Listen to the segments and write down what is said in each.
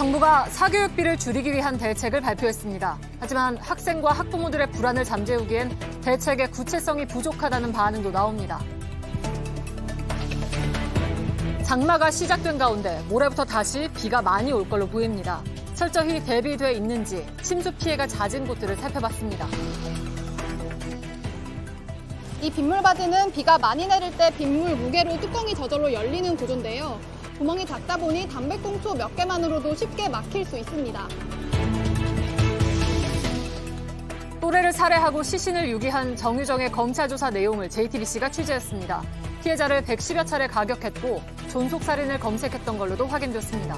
정부가 사교육비를 줄이기 위한 대책을 발표했습니다. 하지만 학생과 학부모들의 불안을 잠재우기엔 대책의 구체성이 부족하다는 반응도 나옵니다. 장마가 시작된 가운데 모레부터 다시 비가 많이 올 걸로 보입니다. 철저히 대비돼 있는지 침수 피해가 잦은 곳들을 살펴봤습니다. 이 빗물바지는 비가 많이 내릴 때 빗물 무게로 뚜껑이 저절로 열리는 구조인데요. 구멍이 작다 보니 담배꽁초 몇 개만으로도 쉽게 막힐 수 있습니다. 또래를 살해하고 시신을 유기한 정유정의 검찰 조사 내용을 JTBC가 취재했습니다. 피해자를 110여 차례 가격했고 존속살인을 검색했던 걸로도 확인됐습니다.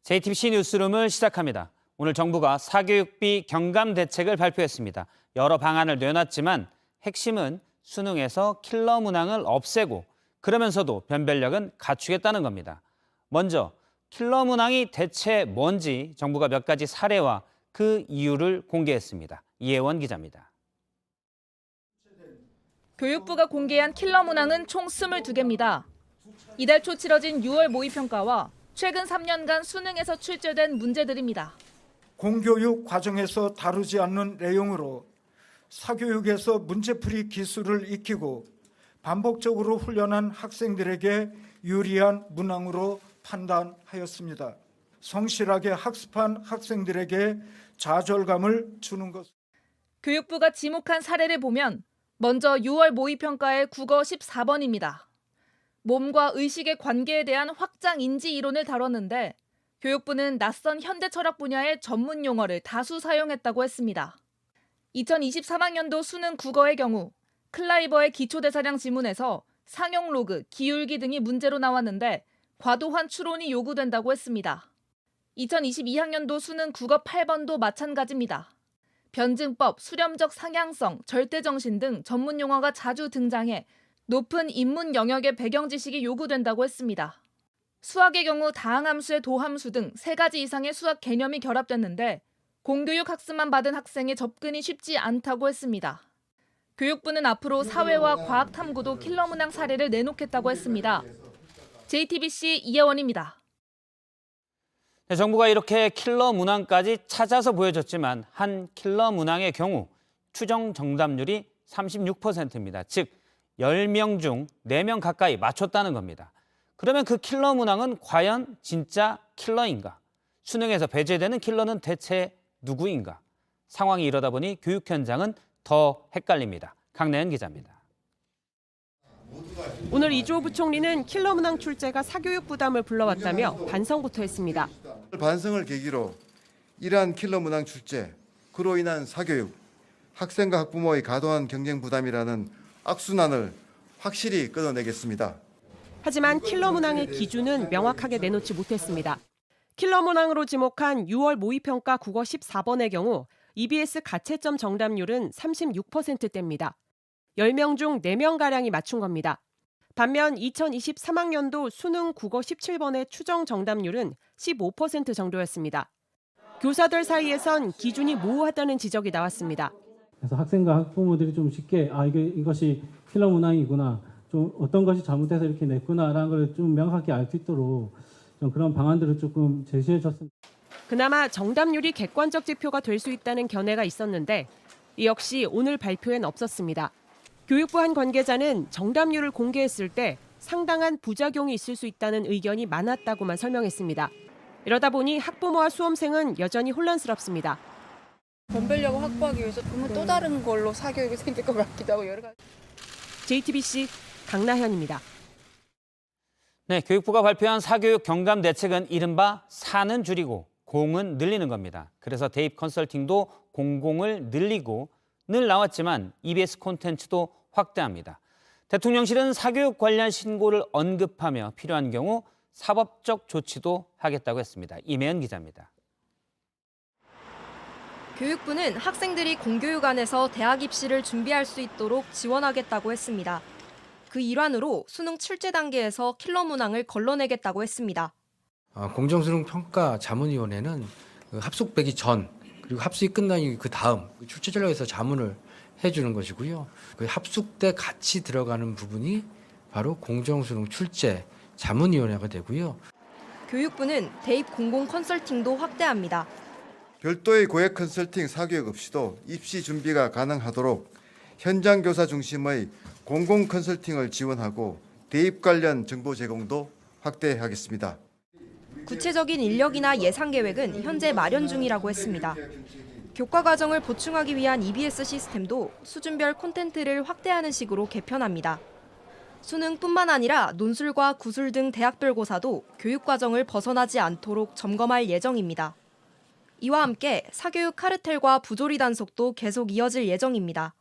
JTBC 뉴스룸을 시작합니다. 오늘 정부가 사교육비 경감 대책을 발표했습니다. 여러 방안을 내놨지만 핵심은 수능에서 킬러 문항을 없애고 그러면서도 변별력은 갖추겠다는 겁니다. 먼저 킬러 문항이 대체 뭔지 정부가 몇 가지 사례와 그 이유를 공개했습니다. 이혜원 기자입니다. 교육부가 공개한 킬러 문항은 총 22개입니다. 이달 초 치러진 6월 모의평가와 최근 3년간 수능에서 출제된 문제들입니다. 공교육 과정에서 다루지 않는 내용으로 사교육에서 문제풀이 기술을 익히고 반복적으로 훈련한 학생들에게 유리한 문항으로 판단하였습니다. 성실하게 학습한 학생들에게 좌절감을 주는 것. 교육부가 지목한 사례를 보면 먼저 6월 모의평가의 국어 14번입니다. 몸과 의식의 관계에 대한 확장 인지 이론을 다뤘는데 교육부는 낯선 현대 철학 분야의 전문 용어를 다수 사용했다고 했습니다. 2023학년도 수능 국어의 경우 클라이버의 기초대사량 지문에서 상용 로그, 기울기 등이 문제로 나왔는데 과도한 추론이 요구된다고 했습니다. 2022학년도 수능 국어 8번도 마찬가지입니다. 변증법, 수렴적 상향성, 절대정신 등 전문 용어가 자주 등장해 높은 인문 영역의 배경 지식이 요구된다고 했습니다. 수학의 경우 다항함수의 도함수 등 3가지 이상의 수학 개념이 결합됐는데 공교육 학습만 받은 학생의 접근이 쉽지 않다고 했습니다. 교육부는 앞으로 사회와 과학 탐구도 킬러 문항 사례를 내놓겠다고 했습니다. JTBC 이혜원입니다. 네, 정부가 이렇게 킬러 문항까지 찾아서 보여줬지만 한 킬러 문항의 경우 추정 정답률이 36%입니다. 즉 10명 중 4명 가까이 맞췄다는 겁니다. 그러면 그 킬러 문항은 과연 진짜 킬러인가? 수능에서 배제되는 킬러는 대체 누구인가? 상황이 이러다 보니 교육 현장은 더 헷갈립니다. 강내연 기자입니다. 오늘 이주호 부총리는 킬러 문항 출제가 사교육 부담을 불러왔다며 반성부터 했습니다. 반성을 계기로 이러한 킬러 문항 출제, 그로 인한 사교육, 학생과 학부모의 과도한 경쟁 부담이라는 악순환을 확실히 끊어내겠습니다. 하지만 킬러 문항의 기준은 명확하게 내놓지 못했습니다. 킬러 문항으로 지목한 6월 모의평가 국어 14번의 경우 EBS 가채점 정답률은 36%대입니다. 10명 중 4명가량이 맞춘 겁니다. 반면 2023학년도 수능 국어 17번의 추정 정답률은 15% 정도였습니다. 교사들 사이에선 기준이 모호하다는 지적이 나왔습니다. 그래서 학생과 학부모들이 좀 쉽게 이것이 킬러 문항이구나, 좀 어떤 것이 잘못돼서 이렇게 냈구나라는 걸 좀 명확하게 알 수 있도록 좀 그런 방안들을 조금 제시해 줬습니다. 그나마 정답률이 객관적 지표가 될 수 있다는 견해가 있었는데 이 역시 오늘 발표엔 없었습니다. 교육부 한 관계자는 정답률을 공개했을 때 상당한 부작용이 있을 수 있다는 의견이 많았다고만 설명했습니다. 이러다 보니 학부모와 수험생은 여전히 혼란스럽습니다. 변별력을 확보하기 위해서 그러면 또 다른 걸로 사교육이 생길 것 같기도 하고 여러 가지. JTBC 강나현입니다. 네, 교육부가 발표한 사교육 경감 대책은 이른바 사는 줄이고 공은 늘리는 겁니다. 그래서 대입 컨설팅도 공공을 늘리고 늘 나왔지만 EBS 콘텐츠도 확대합니다. 대통령실은 사교육 관련 신고를 언급하며 필요한 경우 사법적 조치도 하겠다고 했습니다. 임혜연 기자입니다. 교육부는 학생들이 공교육 안에서 대학 입시를 준비할 수 있도록 지원하겠다고 했습니다. 그 일환으로 수능 출제 단계에서 킬러 문항을 걸러내겠다고 했습니다. 공정수능 평가 자문위원회는 합숙되기 전 그리고 합숙이 끝나니 그 다음 출제 전략에서 자문을 해주는 것이고요. 그 합숙 때 같이 들어가는 부분이 바로 공정수능 출제 자문위원회가 되고요. 교육부는 대입 공공 컨설팅도 확대합니다. 별도의 고액 컨설팅 사교육 없이도 입시 준비가 가능하도록 현장 교사 중심의 공공 컨설팅을 지원하고 대입 관련 정보 제공도 확대하겠습니다. 구체적인 인력이나 예산 계획은 현재 마련 중이라고 했습니다. 교과 과정을 보충하기 위한 EBS 시스템도 수준별 콘텐츠를 확대하는 식으로 개편합니다. 수능뿐만 아니라 논술과 구술 등 대학별 고사도 교육 과정을 벗어나지 않도록 점검할 예정입니다. 이와 함께 사교육 카르텔과 부조리 단속도 계속 이어질 예정입니다.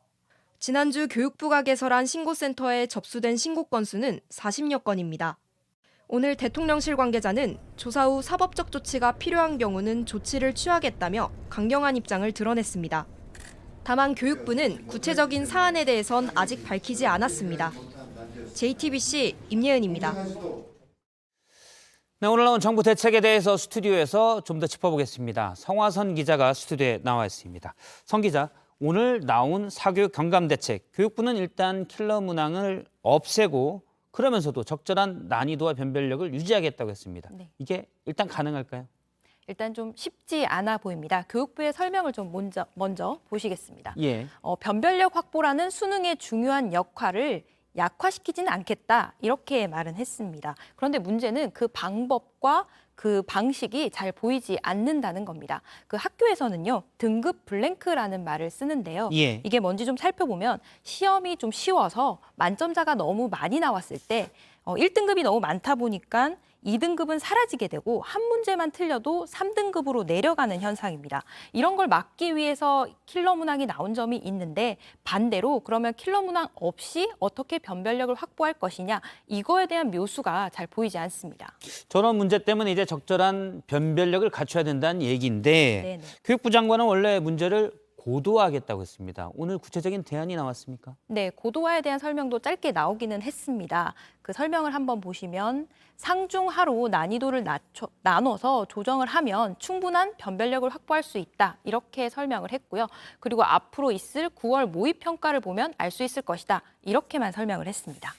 지난주 교육부가 개설한 신고센터에 접수된 신고 건수는 40여 건입니다. 오늘 대통령실 관계자는 조사 후 사법적 조치가 필요한 경우는 조치를 취하겠다며 강경한 입장을 드러냈습니다. 다만 교육부는 구체적인 사안에 대해선 아직 밝히지 않았습니다. JTBC 임예은입니다. 네, 오늘 나온 정부 대책에 대해서 스튜디오에서 좀 더 짚어보겠습니다. 성화선 기자가 스튜디오에 나와 있습니다. 성 기자, 오늘 나온 사교육 경감 대책, 교육부는 일단 킬러 문항을 없애고 그러면서도 적절한 난이도와 변별력을 유지하겠다고 했습니다. 네. 이게 일단 가능할까요? 일단 좀 쉽지 않아 보입니다. 교육부의 설명을 좀 먼저 보시겠습니다. 예. 변별력 확보라는 수능의 중요한 역할을 약화시키지는 않겠다 이렇게 말은 했습니다. 그런데 문제는 그 방법과 그 방식이 잘 보이지 않는다는 겁니다. 그 학교에서는요, 등급 블랭크라는 말을 쓰는데요. 예. 이게 뭔지 좀 살펴보면 시험이 좀 쉬워서 만점자가 너무 많이 나왔을 때 1등급이 너무 많다 보니까 2등급은 사라지게 되고 한 문제만 틀려도 3등급으로 내려가는 현상입니다. 이런 걸 막기 위해서 킬러 문항이 나온 점이 있는데 반대로 그러면 킬러 문항 없이 어떻게 변별력을 확보할 것이냐 이거에 대한 묘수가 잘 보이지 않습니다. 저런 문제 때문에 이제 적절한 변별력을 갖춰야 된다는 얘기인데 네네. 교육부 장관은 원래 문제를 고도화하겠다고 했습니다. 오늘 구체적인 대안이 나왔습니까? 네, 고도화에 대한 설명도 짧게 나오기는 했습니다. 그 설명을 한번 보시면 상중하로 난이도를 나눠서 조정을 하면 충분한 변별력을 확보할 수 있다. 이렇게 설명을 했고요. 그리고 앞으로 있을 9월 모의평가를 보면 알 수 있을 것이다. 이렇게만 설명을 했습니다.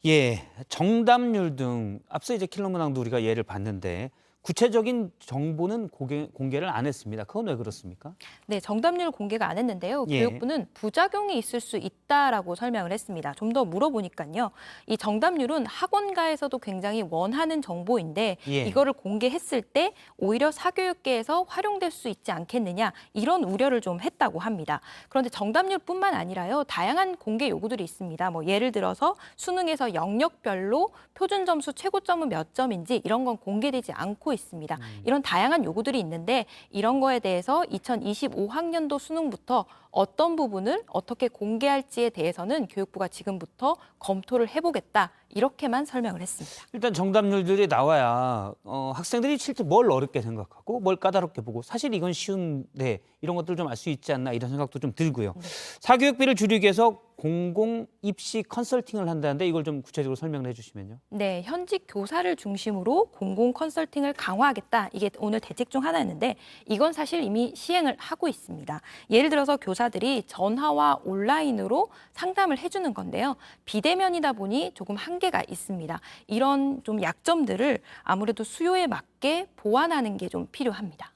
예, 정답률 등 앞서 이제 킬러 문항도 우리가 예를 봤는데 구체적인 정보는 공개를 안 했습니다. 그건 왜 그렇습니까? 네, 정답률 공개가 안 했는데요. 예. 교육부는 부작용이 있을 수 있다라고 설명을 했습니다. 좀 더 물어보니까요. 이 정답률은 학원가에서도 굉장히 원하는 정보인데 예. 이거를 공개했을 때 오히려 사교육계에서 활용될 수 있지 않겠느냐 이런 우려를 좀 했다고 합니다. 그런데 정답률뿐만 아니라요. 다양한 공개 요구들이 있습니다. 뭐 예를 들어서 수능에서 영역별로 표준 점수 최고점은 몇 점인지 이런 건 공개되지 않고 있습니다. 이런 다양한 요구들이 있는데 이런 거에 대해서 2025학년도 수능부터 어떤 부분을 어떻게 공개할지에 대해서는 교육부가 지금부터 검토를 해보겠다. 이렇게만 설명을 했습니다. 일단 정답률들이 나와야 학생들이 실제 뭘 어렵게 생각하고 뭘 까다롭게 보고 사실 이건 쉬운데 이런 것들 좀 알 수 있지 않나 이런 생각도 좀 들고요. 네. 사교육비를 줄이기 위해서 공공 입시 컨설팅을 한다는데 이걸 좀 구체적으로 설명을 해주시면요. 네, 현직 교사를 중심으로 공공 컨설팅을 강화하겠다. 이게 오늘 대책 중 하나였는데 이건 사실 이미 시행을 하고 있습니다. 예를 들어서 교사들이 전화와 온라인으로 상담을 해주는 건데요. 비대면이다 보니 조금 한계가 있습니다. 이런 좀 약점들을 아무래도 수요에 맞게 보완하는 게 좀 필요합니다.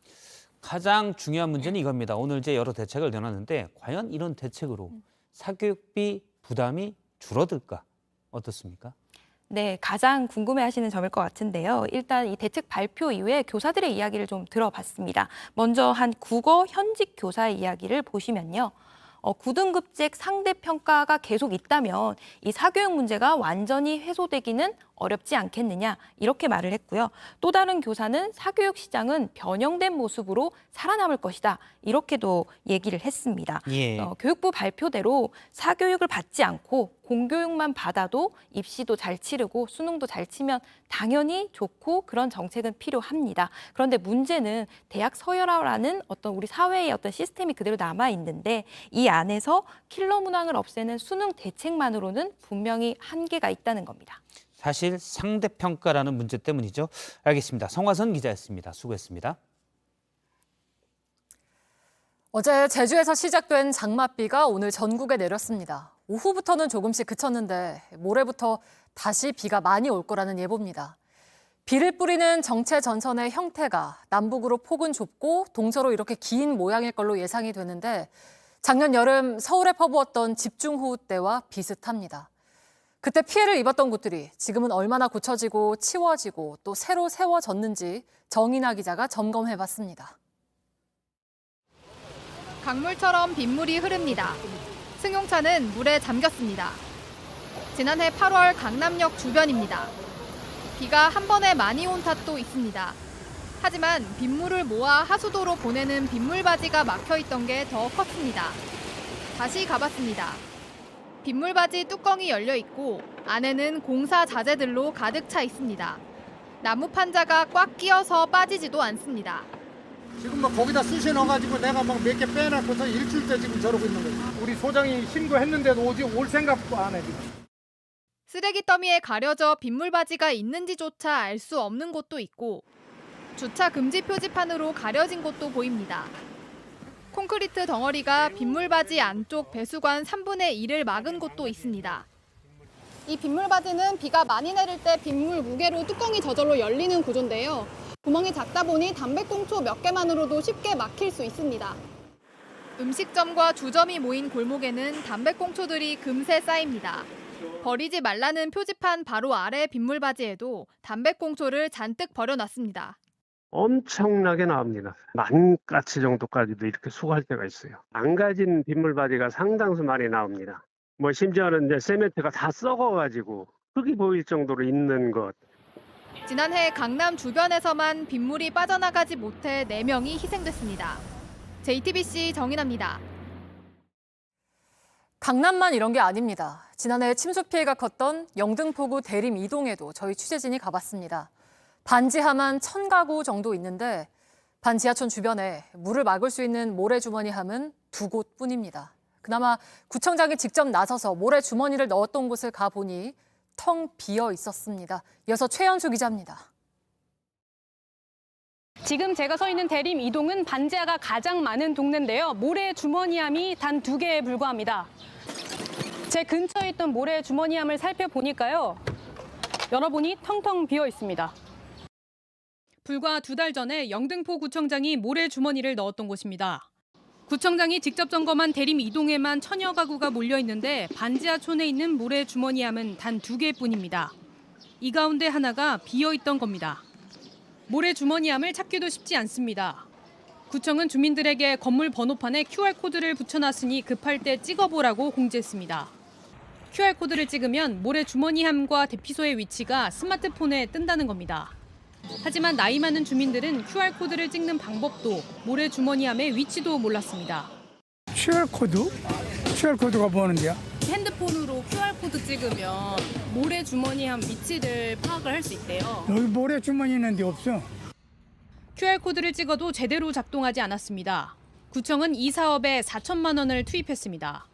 가장 중요한 문제는 이겁니다. 오늘 이제 여러 대책을 내놨는데 과연 이런 대책으로 사교육비 부담이 줄어들까? 어떻습니까? 네, 가장 궁금해하시는 점일 것 같은데요. 일단 이 대책 발표 이후에 교사들의 이야기를 좀 들어봤습니다. 먼저 한 국어 현직 교사의 이야기를 보시면요. 9등급제 상대평가가 계속 있다면 이 사교육 문제가 완전히 해소되기는 어렵지 않겠느냐 이렇게 말을 했고요. 또 다른 교사는 사교육 시장은 변형된 모습으로 살아남을 것이다 이렇게도 얘기를 했습니다. 예. 교육부 발표대로 사교육을 받지 않고 공교육만 받아도 입시도 잘 치르고 수능도 잘 치면 당연히 좋고 그런 정책은 필요합니다. 그런데 문제는 대학 서열화라는 어떤 우리 사회의 어떤 시스템이 그대로 남아 있는데 이 안에서 킬러 문항을 없애는 수능 대책만으로는 분명히 한계가 있다는 겁니다. 사실 상대평가라는 문제 때문이죠. 알겠습니다. 성화선 기자였습니다. 수고했습니다. 어제 제주에서 시작된 장맛비가 오늘 전국에 내렸습니다. 오후부터는 조금씩 그쳤는데 모레부터 다시 비가 많이 올 거라는 예보입니다. 비를 뿌리는 정체 전선의 형태가 남북으로 폭은 좁고 동서로 이렇게 긴 모양일 걸로 예상이 되는데 작년 여름 서울에 퍼부었던 집중호우 때와 비슷합니다. 그때 피해를 입었던 곳들이 지금은 얼마나 굳혀지고 치워지고 또 새로 세워졌는지 정인아 기자가 점검해봤습니다. 강물처럼 빗물이 흐릅니다. 승용차는 물에 잠겼습니다. 지난해 8월 강남역 주변입니다. 비가 한 번에 많이 온 탓도 있습니다. 하지만 빗물을 모아 하수도로 보내는 빗물바지가 막혀있던 게 더 컸습니다. 다시 가봤습니다. 빗물바지 뚜껑이 열려 있고 안에는 공사 자재들로 가득 차 있습니다. 나무 판자가 꽉 끼어서 빠지지도 않습니다. 지금 막 거기다 쑤셔 넣어가지고 내가 막 몇 개 빼놨고서 일주일째 지금 저러고 있는 거지. 우리 소장이 신고했는데도 오지 올 생각도 안 해. 쓰레기 더미에 가려져 빗물바지가 있는지조차 알 수 없는 곳도 있고 주차 금지 표지판으로 가려진 곳도 보입니다. 콘크리트 덩어리가 빗물바지 안쪽 배수관 3분의 1을 막은 곳도 있습니다. 이 빗물바지는 비가 많이 내릴 때 빗물 무게로 뚜껑이 저절로 열리는 구조인데요. 구멍이 작다 보니 담배꽁초 몇 개만으로도 쉽게 막힐 수 있습니다. 음식점과 주점이 모인 골목에는 담배꽁초들이 금세 쌓입니다. 버리지 말라는 표지판 바로 아래 빗물바지에도 담배꽁초를 잔뜩 버려놨습니다. 엄청나게 나옵니다. 10,000가치 정도까지도 이렇게 수거할 때가 있어요. 망가진 빗물바지가 상당수 많이 나옵니다. 뭐 심지어는 이제 세멘트가 다 썩어가지고 흙이 보일 정도로 있는 것. 지난해 강남 주변에서만 빗물이 빠져나가지 못해 4명이 희생됐습니다. JTBC 정인아입니다. 강남만 이런 게 아닙니다. 지난해 침수 피해가 컸던 영등포구 대림 이동에도 저희 취재진이 가봤습니다. 반지하만 1,000가구 정도 있는데 반지하촌 주변에 물을 막을 수 있는 모래주머니함은 2곳뿐입니다. 그나마 구청장이 직접 나서서 모래주머니를 넣었던 곳을 가보니 텅 비어 있었습니다. 이어서 최연수 기자입니다. 지금 제가 서 있는 대림 이동은 반지하가 가장 많은 동네인데요. 모래주머니함이 단 2개에 불과합니다. 제 근처에 있던 모래주머니함을 살펴보니까요. 열어보니 텅텅 비어 있습니다. 불과 2달 전에 영등포 구청장이 모래주머니를 넣었던 곳입니다. 구청장이 직접 점검한 대림 이동에만 1,000여 가구가 몰려 있는데 반지하촌에 있는 모래주머니함은 단 2개뿐입니다. 이 가운데 하나가 비어 있던 겁니다. 모래주머니함을 찾기도 쉽지 않습니다. 구청은 주민들에게 건물 번호판에 QR코드를 붙여놨으니 급할 때 찍어보라고 공지했습니다. QR코드를 찍으면 모래주머니함과 대피소의 위치가 스마트폰에 뜬다는 겁니다. 하지만 나이 많은 주민들은 QR코드를 찍는 방법도 모래주머니함의 위치도 몰랐습니다. QR코드? QR코드가 뭐 하는데요? 핸드폰으로 QR코드 찍으면 모래주머니함 위치를 파악을 할 수 있대요. 여기 모래주머니 있는데 없어. QR코드를 찍어도 제대로 작동하지 않았습니다. 구청은 이 사업에 4천만 원을 투입했습니다.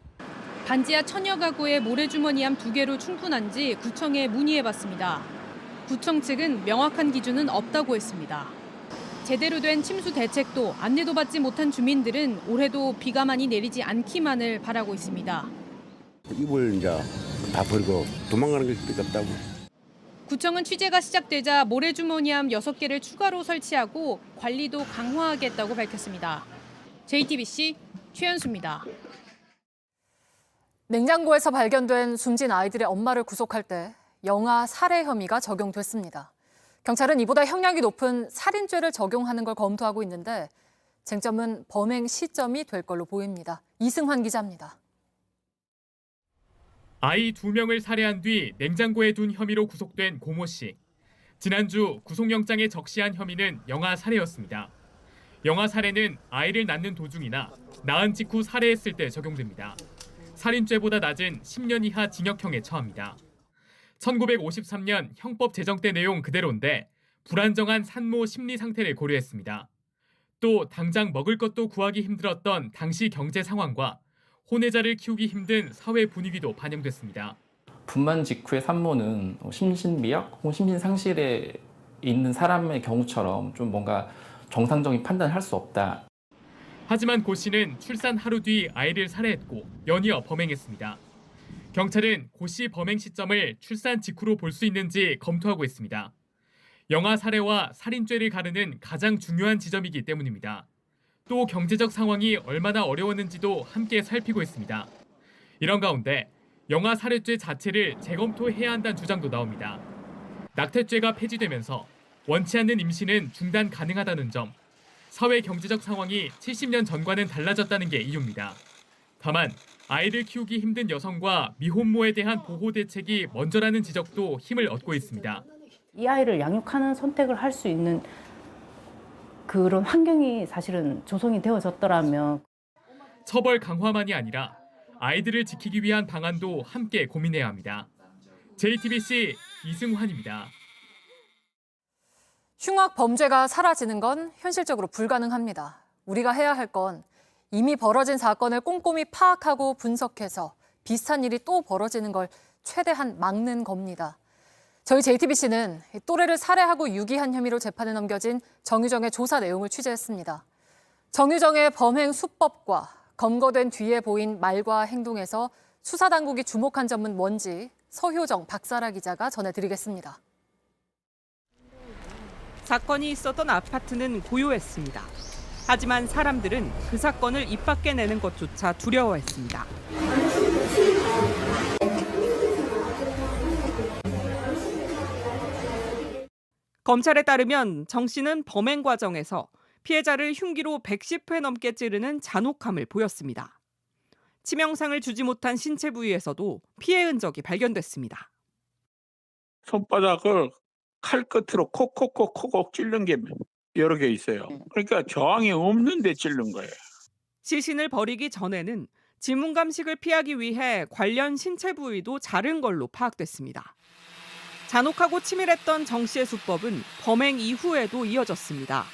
반지하 1,000여 가구의 모래주머니함 2개로 충분한지 구청에 문의해봤습니다. 구청 측은 명확한 기준은 없다고 했습니다. 제대로 된 침수 대책도 안내도 받지 못한 주민들은 올해도 비가 많이 내리지 않기만을 바라고 있습니다. 이걸 이제 다 버리고 도망가는 게 삐깝다고. 구청은 취재가 시작되자 모래주머니함 6개를 추가로 설치하고 관리도 강화하겠다고 밝혔습니다. JTBC 최연수입니다. 냉장고에서 발견된 숨진 아이들의 엄마를 구속할 때 영아 살해 혐의가 적용됐습니다. 경찰은 이보다 형량이 높은 살인죄를 적용하는 걸 검토하고 있는데 쟁점은 범행 시점이 될 걸로 보입니다. 이승환 기자입니다. 아이 2명을 살해한 뒤 냉장고에 둔 혐의로 구속된 고모 씨. 지난주 구속영장에 적시한 혐의는 영아 살해였습니다. 영아 살해는 아이를 낳는 도중이나 낳은 직후 살해했을 때 적용됩니다. 살인죄보다 낮은 10년 이하 징역형에 처합니다. 1953년 형법 제정 때 내용 그대로인데 불안정한 산모 심리 상태를 고려했습니다. 또 당장 먹을 것도 구하기 힘들었던 당시 경제 상황과 혼외자를 키우기 힘든 사회 분위기도 반영됐습니다. 분만 직후의 산모는 심신미약 혹은 심신상실에 있는 사람의 경우처럼 좀 뭔가 정상적인 판단을 할 수 없다. 하지만 고 씨는 출산 하루 뒤 아이를 살해했고 연이어 범행했습니다. 경찰은 고 씨 범행 시점을 출산 직후로 볼 수 있는지 검토하고 있습니다. 영아 살해와 살인죄를 가르는 가장 중요한 지점이기 때문입니다. 또 경제적 상황이 얼마나 어려웠는지도 함께 살피고 있습니다. 이런 가운데 영아 살해죄 자체를 재검토해야 한다는 주장도 나옵니다. 낙태죄가 폐지되면서 원치 않는 임신은 중단 가능하다는 점, 사회 경제적 상황이 70년 전과는 달라졌다는 게 이유입니다. 다만 아이를 키우기 힘든 여성과 미혼모에 대한 보호 대책이 먼저라는 지적도 힘을 얻고 있습니다. 이 아이를 양육하는 선택을 할 수 있는 그런 환경이 사실은 조성이 되어졌더라면. 처벌 강화만이 아니라 아이들을 지키기 위한 방안도 함께 고민해야 합니다. JTBC 이승환입니다. 흉악 범죄가 사라지는 건 현실적으로 불가능합니다. 우리가 해야 할 건 이미 벌어진 사건을 꼼꼼히 파악하고 분석해서 비슷한 일이 또 벌어지는 걸 최대한 막는 겁니다. 저희 JTBC는 또래를 살해하고 유기한 혐의로 재판에 넘겨진 정유정의 조사 내용을 취재했습니다. 정유정의 범행 수법과 검거된 뒤에 보인 말과 행동에서 수사당국이 주목한 점은 뭔지 서효정 박사라 기자가 전해드리겠습니다. 사건이 있었던 아파트는 고요했습니다. 하지만 사람들은 그 사건을 입 밖에 내는 것조차 두려워했습니다. 검찰에 따르면 정 씨는 범행 과정에서 피해자를 흉기로 110회 넘게 찌르는 잔혹함을 보였습니다. 치명상을 주지 못한 신체 부위에서도 피해 흔적이 발견됐습니다. 손바닥을 칼 끝으로 콕콕콕콕 찔른 게 여러 개 있어요. 그러니까 저항이 없는데 찔른 거예요. 시신을 버리기 전에는 지문 감식을 피하기 위해 관련 신체 부위도 자른 걸로 파악됐습니다. 잔혹하고 치밀했던 정 씨의 수법은 범행 이후에도 이어졌습니다.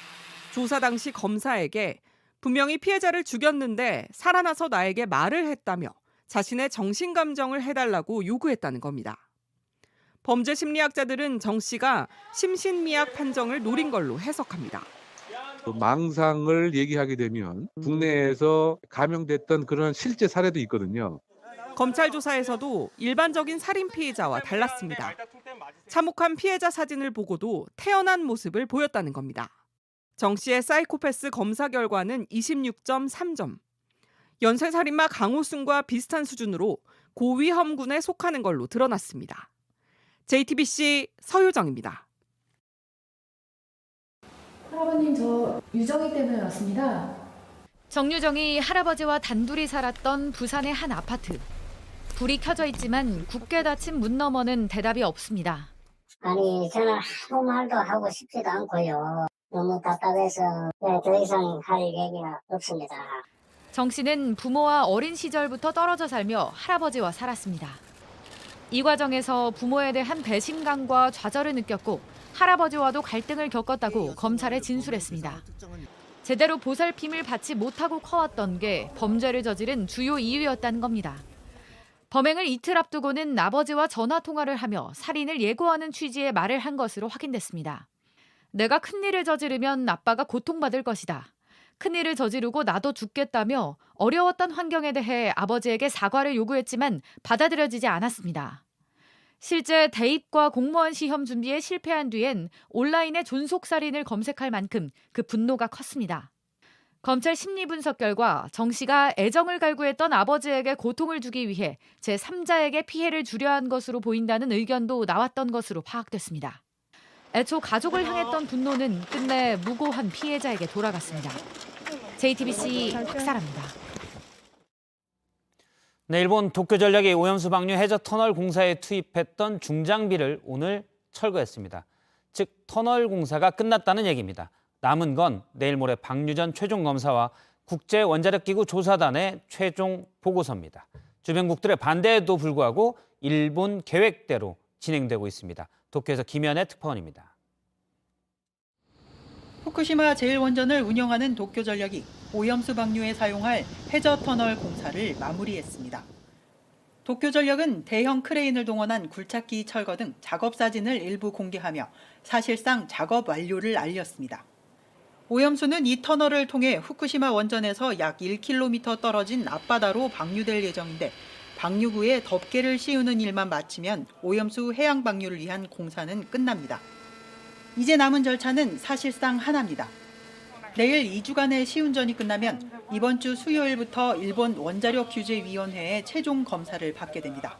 조사 당시 검사에게 분명히 피해자를 죽였는데 살아나서 나에게 말을 했다며 자신의 정신 감정을 해달라고 요구했다는 겁니다. 범죄 심리학자들은 정 씨가 심신미약 판정을 노린 걸로 해석합니다. 망상을 얘기하게 되면 국내에서 감형됐던 그런 실제 사례도 있거든요. 검찰 조사에서도 일반적인 살인 피해자와 달랐습니다. 참혹한 피해자 사진을 보고도 태어난 모습을 보였다는 겁니다. 정 씨의 사이코패스 검사 결과는 26.3점. 연쇄살인마 강호순과 비슷한 수준으로 고위험군에 속하는 걸로 드러났습니다. JTBC 서효정입니다. 할아버님, 저 유정이 때문에 왔습니다. 정유정이 할아버지와 단둘이 살았던 부산의 한 아파트. 불이 켜져 있지만 굳게 닫힌 문 너머는 대답이 없습니다. 아니, 저는 아무 말도 하고 싶지도 않고요. 너무 답답해서 더 이상 할 얘기가 없습니다. 정 씨는 부모와 어린 시절부터 떨어져 살며 할아버지와 살았습니다. 이 과정에서 부모에 대한 배신감과 좌절을 느꼈고 할아버지와도 갈등을 겪었다고 검찰에 진술했습니다. 제대로 보살핌을 받지 못하고 커왔던 게 범죄를 저지른 주요 이유였다는 겁니다. 범행을 이틀 앞두고는 아버지와 전화 통화를 하며 살인을 예고하는 취지의 말을 한 것으로 확인됐습니다. 내가 큰일을 저지르면 아빠가 고통받을 것이다. 큰일을 저지르고 나도 죽겠다며 어려웠던 환경에 대해 아버지에게 사과를 요구했지만 받아들여지지 않았습니다. 실제 대입과 공무원 시험 준비에 실패한 뒤엔 온라인에 존속살인을 검색할 만큼 그 분노가 컸습니다. 검찰 심리분석 결과 정 씨가 애정을 갈구했던 아버지에게 고통을 주기 위해 제3자에게 피해를 주려 한 것으로 보인다는 의견도 나왔던 것으로 파악됐습니다. 애초 가족을 향했던 분노는 끝내 무고한 피해자에게 돌아갔습니다. JTBC 박사라입니다. 네, 일본 도쿄 전력이 오염수 방류 해저 터널 공사에 투입했던 중장비를 오늘 철거했습니다. 즉 터널 공사가 끝났다는 얘기입니다. 남은 건 내일 모레 방류 전 최종 검사와 국제원자력기구 조사단의 최종 보고서입니다. 주변국들의 반대에도 불구하고 일본 계획대로 진행되고 있습니다. 도쿄에서 김현애 특파원입니다. 후쿠시마 제1원전을 운영하는 도쿄전력이 오염수 방류에 사용할 해저 터널 공사를 마무리했습니다. 도쿄전력은 대형 크레인을 동원한 굴착기 철거 등 작업 사진을 일부 공개하며 사실상 작업 완료를 알렸습니다. 오염수는 이 터널을 통해 후쿠시마 원전에서 약 1km 떨어진 앞바다로 방류될 예정인데 방류 후에 덮개를 씌우는 일만 마치면 오염수 해양 방류를 위한 공사는 끝납니다. 이제 남은 절차는 사실상 하나입니다. 내일 2주간의 시운전이 끝나면 이번 주 수요일부터 일본 원자력규제위원회의 최종 검사를 받게 됩니다.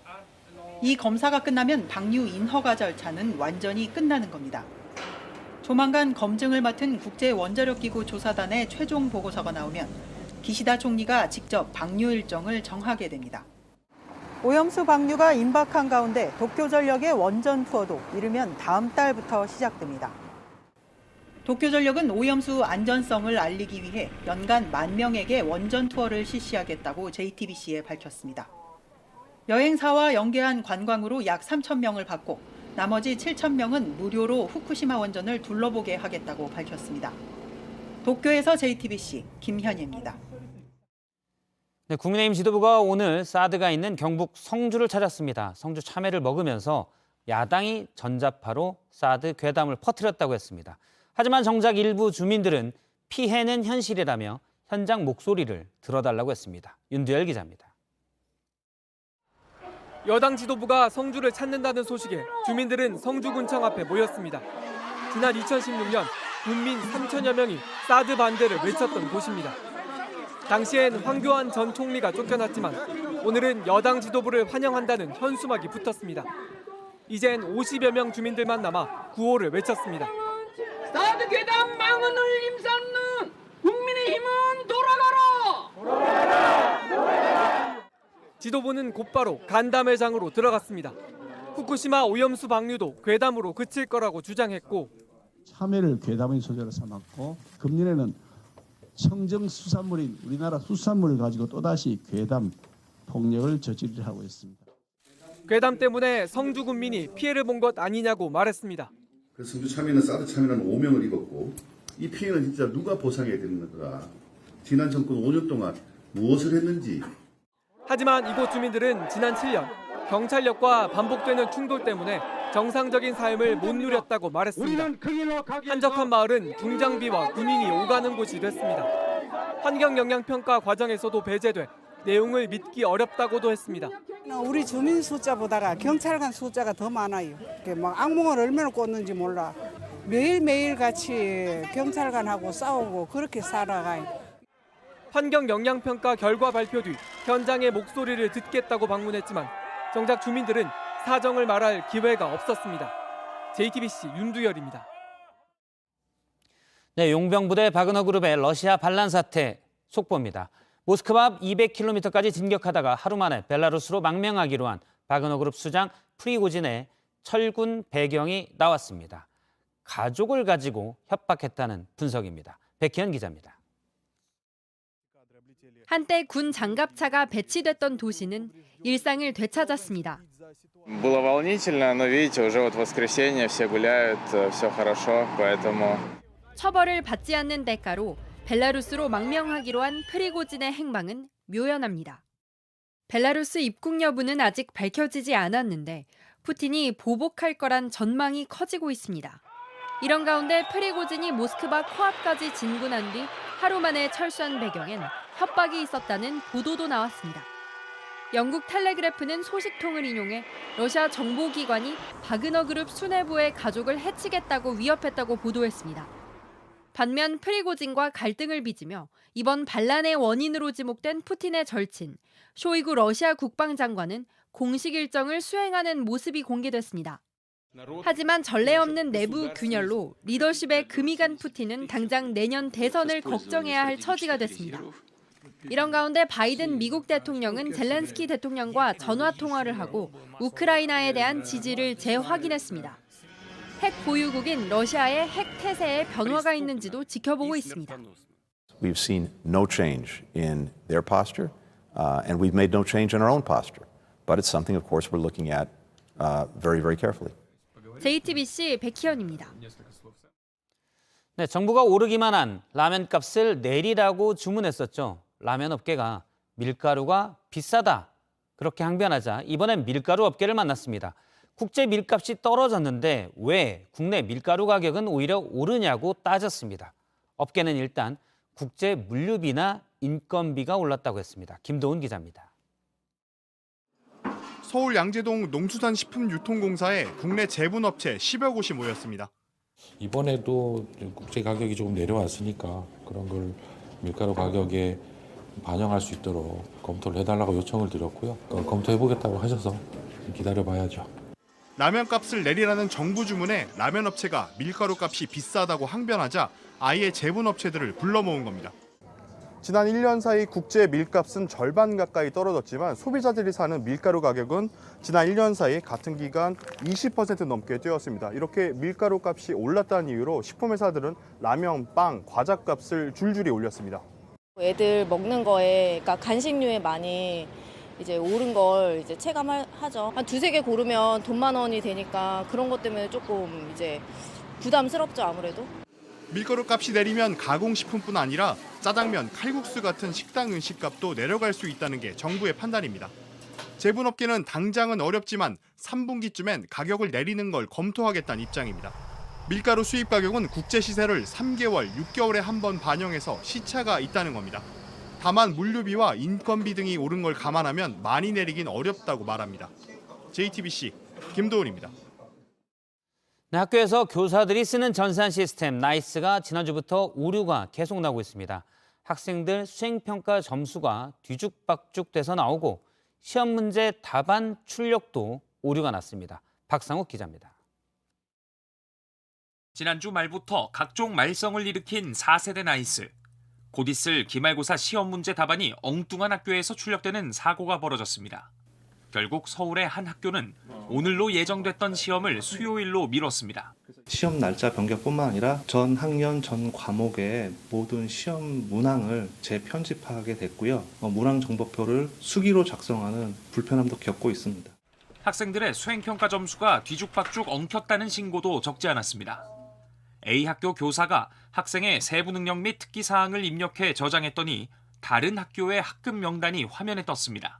이 검사가 끝나면 방류 인허가 절차는 완전히 끝나는 겁니다. 조만간 검증을 맡은 국제원자력기구 조사단의 최종 보고서가 나오면 기시다 총리가 직접 방류 일정을 정하게 됩니다. 오염수 방류가 임박한 가운데 도쿄전력의 원전 투어도 이르면 다음 달부터 시작됩니다. 도쿄전력은 오염수 안전성을 알리기 위해 연간 10,000명에게 원전 투어를 실시하겠다고 JTBC에 밝혔습니다. 여행사와 연계한 관광으로 약 3,000명을 받고 나머지 7,000명은 무료로 후쿠시마 원전을 둘러보게 하겠다고 밝혔습니다. 도쿄에서 JTBC 김현희입니다. 네, 국민의힘 지도부가 오늘 사드가 있는 경북 성주를 찾았습니다. 성주 참외를 먹으면서 야당이 전자파로 사드 괴담을 퍼뜨렸다고 했습니다. 하지만 정작 일부 주민들은 피해는 현실이라며 현장 목소리를 들어달라고 했습니다. 윤두열 기자입니다. 여당 지도부가 성주를 찾는다는 소식에 주민들은 성주군청 앞에 모였습니다. 지난 2016년 군민 3천여 명이 사드 반대를 외쳤던 곳입니다. 당시엔 황교안 전 총리가 쫓겨났지만 오늘은 여당 지도부를 환영한다는 현수막이 붙었습니다. 이젠 50여 명 주민들만 남아 구호를 외쳤습니다. 사드 괴담 망언을 임삼는 국민의힘은 돌아가라! 지도부는 곧바로 간담회장으로 들어갔습니다. 후쿠시마 오염수 방류도 괴담으로 그칠 거라고 주장했고 참외를 괴담의 소재로 삼았고 금년에는 청정 수산물인 우리나라 수산물을 가지고 또다시 괴담 폭력을 저지르려고 했습니다. 괴담 때문에 성주 군민이 피해를 본 것 아니냐고 말했습니다. 그래서 성주 참외는 사드 참외는 오명을 입었고 이 피해는 진짜 누가 보상해야 되는가? 지난 정권 5년 동안 무엇을 했는지. 하지만 이곳 주민들은 지난 7년 경찰력과 반복되는 충돌 때문에 정상적인 삶을 못 누렸다고 말했습니다. 한적한 마을은 중장비와 군인이 오가는 곳이 됐습니다. 환경영향평가 과정에서도 배제돼 내용을 믿기 어렵다고도 했습니다. 우리 주민 숫자보다가 경찰관 숫자가 더 많아요. 막 악몽을 얼마나 꿨는지 몰라. 매일매일 같이 경찰관하고 싸우고 그렇게 살아가요. 환경영향평가 결과 발표 뒤 현장의 목소리를 듣겠다고 방문했지만 정작 주민들은 사정을 말할 기회가 없었습니다. JTBC 윤두열입니다. 네, 용병부대 바그너그룹의 러시아 반란 사태 속보입니다. 모스크바 앞 200km까지 진격하다가 하루 만에 벨라루스로 망명하기로 한 바그너그룹 수장 프리고진의 철군 배경이 나왔습니다. 가족을 가지고 협박했다는 분석입니다. 백희연 기자입니다. 한때 군 장갑차가 배치됐던 도시는 일상을 되찾았습니다. Было волнительно, но видите, уже вот воскресенье, все гуляют, все хорошо, поэтому. 처벌을 받지 않는 대가로 벨라루스로 망명하기로 한 프리고진의 행방은 묘연합니다. 벨라루스 입국 여부는 아직 밝혀지지 않았는데 푸틴이 보복할 거란 전망이 커지고 있습니다. 이런 가운데 프리고진이 모스크바 코앞까지 진군한 뒤 하루 만에 철수한 배경엔 협박이 있었다는 보도도 나왔습니다. 영국 텔레그래프는 소식통을 인용해 러시아 정보기관이 바그너그룹 수뇌부의 가족을 해치겠다고 위협했다고 보도했습니다. 반면 프리고진과 갈등을 빚으며 이번 반란의 원인으로 지목된 푸틴의 절친 쇼이구 러시아 국방장관은 공식 일정을 수행하는 모습이 공개됐습니다. 하지만 전례 없는 내부 균열로 리더십에 금이 간 푸틴은 당장 내년 대선을 걱정해야 할 처지가 됐습니다. 이런 가운데 바이든 미국 대통령은 젤렌스키 대통령과 전화 통화를 하고 우크라이나에 대한 지지를 재확인했습니다. 핵 보유국인 러시아의 핵 태세에 변화가 있는지도 지켜보고 있습니다. We've seen no change in their posture, and we've made no change in our own posture. But it's something, of course, we're looking at very, very carefully. JTBC 백희연입니다. 네, 정부가 오르기만 한 라면값을 내리라고 주문했었죠. 라면 업계가 밀가루가 비싸다 그렇게 항변하자 이번엔 밀가루 업계를 만났습니다. 국제 밀값이 떨어졌는데 왜 국내 밀가루 가격은 오히려 오르냐고 따졌습니다. 업계는 일단 국제 물류비나 인건비가 올랐다고 했습니다. 김도훈 기자입니다. 서울 양재동 농수산식품유통공사에 국내 제분업체 10여 곳이 모였습니다. 이번에도 국제 가격이 조금 내려왔으니까 그런 걸 밀가루 가격에 반영할 수 있도록 검토를 해달라고 요청을 드렸고요. 검토해보겠다고 하셔서 기다려봐야죠. 라면 값을 내리라는 정부 주문에 라면 업체가 밀가루 값이 비싸다고 항변하자 아예 제분업체들을 불러 모은 겁니다. 지난 1년 사이 국제 밀값은 절반 가까이 떨어졌지만 소비자들이 사는 밀가루 가격은 지난 1년 사이 같은 기간 20% 넘게 뛰었습니다. 이렇게 밀가루 값이 올랐다는 이유로 식품회사들은 라면, 빵, 과자 값을 줄줄이 올렸습니다. 애들 먹는 거에, 그러니까 간식류에 많이 이제 오른 걸 이제 체감하죠. 한 두세 개 고르면 돈 10,000원이 되니까 그런 것 때문에 조금 이제 부담스럽죠, 아무래도. 밀가루 값이 내리면 가공식품뿐 아니라 짜장면, 칼국수 같은 식당 음식값도 내려갈 수 있다는 게 정부의 판단입니다. 제분업계는 당장은 어렵지만 3분기쯤엔 가격을 내리는 걸 검토하겠다는 입장입니다. 밀가루 수입 가격은 국제 시세를 3개월, 6개월에 한 번 반영해서 시차가 있다는 겁니다. 다만 물류비와 인건비 등이 오른 걸 감안하면 많이 내리긴 어렵다고 말합니다. JTBC 김도훈입니다. 네, 학교에서 교사들이 쓰는 전산 시스템 나이스가 지난주부터 오류가 계속 나오고 있습니다. 학생들 수행평가 점수가 뒤죽박죽돼서 나오고 시험 문제 답안 출력도 오류가 났습니다. 박상욱 기자입니다. 지난주 말부터 각종 말썽을 일으킨 4세대 나이스. 곧 있을 기말고사 시험 문제 답안이 엉뚱한 학교에서 출력되는 사고가 벌어졌습니다. 결국 서울의 한 학교는 오늘로 예정됐던 시험을 수요일로 미뤘습니다. 시험 날짜 변경뿐만 아니라 전 학년 전 과목의 모든 시험 문항을 재편집하게 됐고요. 문항 정보표를 수기로 작성하는 불편함도 겪고 있습니다. 학생들의 수행평가 점수가 뒤죽박죽 엉켰다는 신고도 적지 않았습니다. A 학교 교사가 학생의 세부 능력 및 특기 사항을 입력해 저장했더니 다른 학교의 학급 명단이 화면에 떴습니다.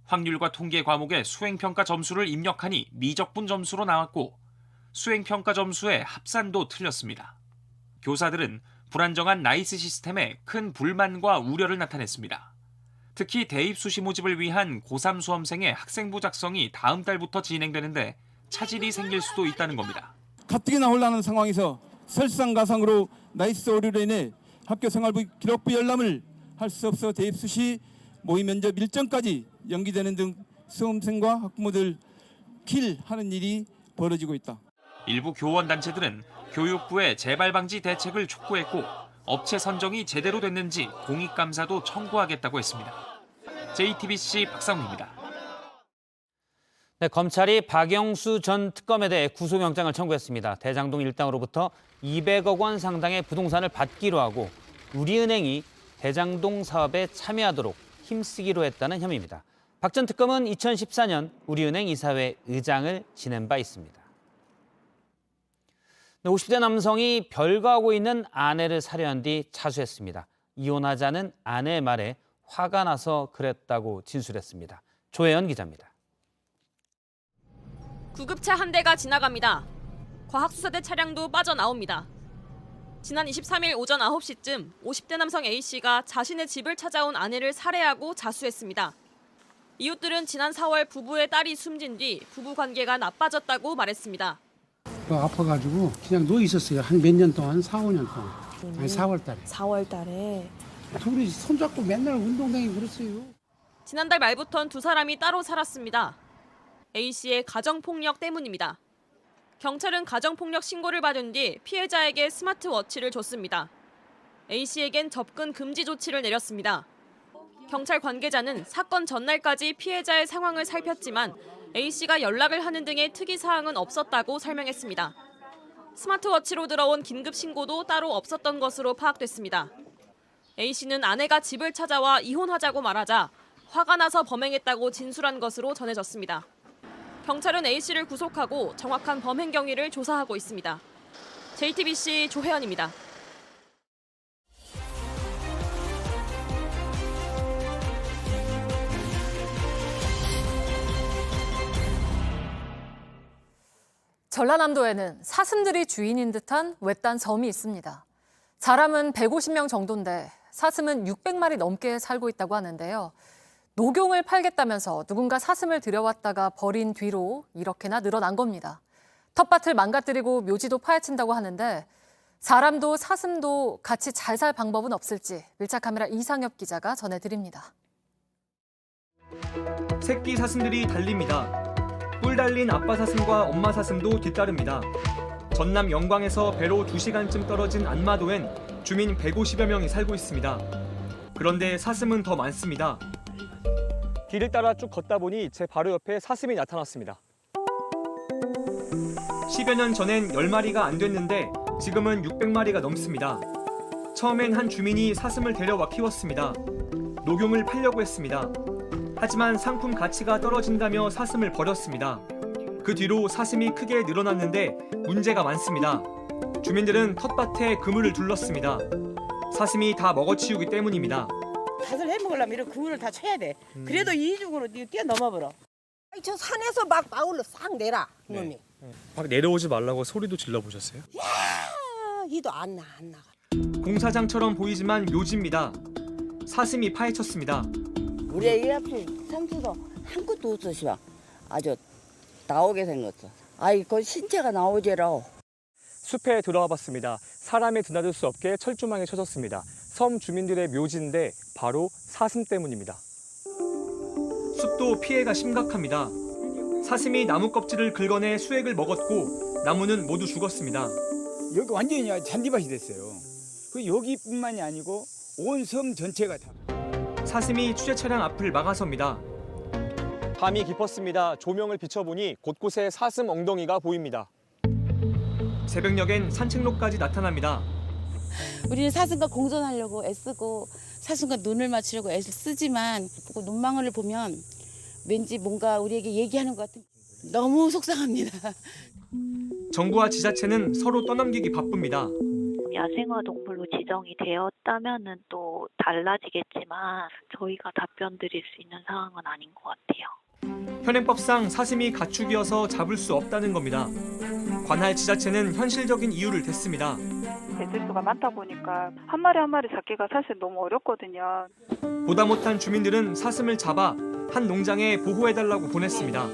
확률과 통계 과목의 수행평가 점수를 입력하니 미적분 점수로 나왔고 수행평가 점수의 합산도 틀렸습니다. 교사들은 불안정한 나이스 시스템에 큰 불만과 우려를 나타냈습니다. 특히 대입 수시 모집을 위한 고3 수험생의 학생부 작성이 다음 달부터 진행되는데 차질이 생길 수도 있다는 겁니다. 가뜩이나 혼란한 상황에서 설상가상으로 나이스 오류로 인해 학교 생활부 기록부 열람을 할 수 없어 대입 수시 모의 면접 일정까지 연기되는 등 수험생과 학부모들 킬하는 일이 벌어지고 있다. 일부 교원단체들은 교육부의 재발 방지 대책을 촉구했고 업체 선정이 제대로 됐는지 공익감사도 청구하겠다고 했습니다. JTBC 박상우입니다. 네, 검찰이 박영수 전 특검에 대해 구속영장을 청구했습니다. 대장동 일당으로부터 200억 원 상당의 부동산을 받기로 하고 우리은행이 대장동 사업에 참여하도록 힘쓰기로 했다는 혐의입니다. 박 전 특검은 2014년 우리은행 이사회 의장을 지낸 바 있습니다. 50대 남성이 별거하고 있는 아내를 살해한 뒤 자수했습니다. 이혼하자는 아내의 말에 화가 나서 그랬다고 진술했습니다. 조혜연 기자입니다. 구급차 한 대가 지나갑니다. 과학수사대 차량도 빠져나옵니다. 지난 23일 오전 9시쯤 50대 남성 A씨가 자신의 집을 찾아온 아내를 살해하고 자수했습니다. 이웃들은 지난 4월 부부의 딸이 숨진 뒤 부부 관계가 나빠졌다고 말했습니다. 아파가지고 그냥 누워 있었어요. 한 몇 년 동안, 4, 5년 동안. 아니 4월 달에. 4월 달에. 둘이 손잡고 맨날 운동 다니고 그랬어요. 지난달 말부턴 두 사람이 따로 살았습니다. A씨의 가정폭력 때문입니다. 경찰은 가정폭력 신고를 받은 뒤 피해자에게 스마트워치를 줬습니다. A씨에겐 접근 금지 조치를 내렸습니다. 경찰 관계자는 사건 전날까지 피해자의 상황을 살폈지만 A씨가 연락을 하는 등의 특이 사항은 없었다고 설명했습니다. 스마트워치로 들어온 긴급 신고도 따로 없었던 것으로 파악됐습니다. A씨는 아내가 집을 찾아와 이혼하자고 말하자 화가 나서 범행했다고 진술한 것으로 전해졌습니다. 경찰은 A씨를 구속하고 정확한 범행 경위를 조사하고 있습니다. JTBC 조혜연입니다. 전라남도에는 사슴들이 주인인 듯한 외딴 섬이 있습니다. 사람은 150명 정도인데 사슴은 600마리 넘게 살고 있다고 하는데요. 녹용을 팔겠다면서 누군가 사슴을 들여왔다가 버린 뒤로 이렇게나 늘어난 겁니다. 텃밭을 망가뜨리고 묘지도 파헤친다고 하는데 사람도 사슴도 같이 잘 살 방법은 없을지 밀착카메라 이상엽 기자가 전해드립니다. 새끼 사슴들이 달립니다. 뿔 달린 아빠 사슴과 엄마 사슴도 뒤따릅니다. 전남 영광에서 배로 2시간쯤 떨어진 안마도엔 주민 150여 명이 살고 있습니다. 그런데 사슴은 더 많습니다. 길을 따라 쭉 걷다 보니 제 바로 옆에 사슴이 나타났습니다. 10여 년 전엔 10마리가 안 됐는데 지금은 600마리가 넘습니다. 처음엔 한 주민이 사슴을 데려와 키웠습니다. 녹용을 팔려고 했습니다. 하지만 상품 가치가 떨어진다며 사슴을 버렸습니다. 그 뒤로 사슴이 크게 늘어났는데 문제가 많습니다. 주민들은 텃밭에 그물을 둘렀습니다. 사슴이 다 먹어치우기 때문입니다. 밭을 해먹으려면 이런 그물을 다 쳐야 돼. 그래도 이중으로 뛰어넘어버려. 저 산에서 막 마을로 싹 내라, 놈이. 밖 내려오지 말라고 소리도 질러보셨어요? 야, 이도 안 나가. 공사장처럼 보이지만 묘지입니다. 사슴이 파헤쳤습니다. 우리 이 앞에 상추도 한 끝도 없어, 아주 나오게 생겼어. 아이, 그 신체가 나오지라. 숲에 들어와 봤습니다. 사람이 드나들 수 없게 철조망이 쳐졌습니다. 섬 주민들의 묘지인데 바로 사슴 때문입니다. 숲도 피해가 심각합니다. 사슴이 나무 껍질을 긁어내 수액을 먹었고 나무는 모두 죽었습니다. 여기 완전히 잔디밭이 됐어요. 그 여기뿐만이 아니고 온 섬 전체가 다. 사슴이 취재 차량 앞을 막아섭니다. 밤이 깊었습니다. 조명을 비춰보니 곳곳에 사슴 엉덩이가 보입니다. 새벽녘엔 산책로까지 나타납니다. 우리는 사슴과 공존하려고 애쓰고 사슴과 눈을 맞추려고 애를 쓰지만 눈망울을 보면 왠지 뭔가 우리에게 얘기하는 것 같은 너무 속상합니다. 정부와 지자체는 서로 떠넘기기 바쁩니다. 야생화 동물로 지정이 되었다면은 또 달라지겠지만 저희가 답변 드릴 수 있는 상황은 아닌 것 같아요. 현행법상 사슴이 가축이어서 잡을 수 없다는 겁니다. 관할 지자체는 현실적인 이유를 댔습니다. 개체수가 많다 보니까 한 마리 한 마리 잡기가 사실 너무 어렵거든요. 보다 못한 주민들은 사슴을 잡아 한 농장에 보호해달라고 보냈습니다.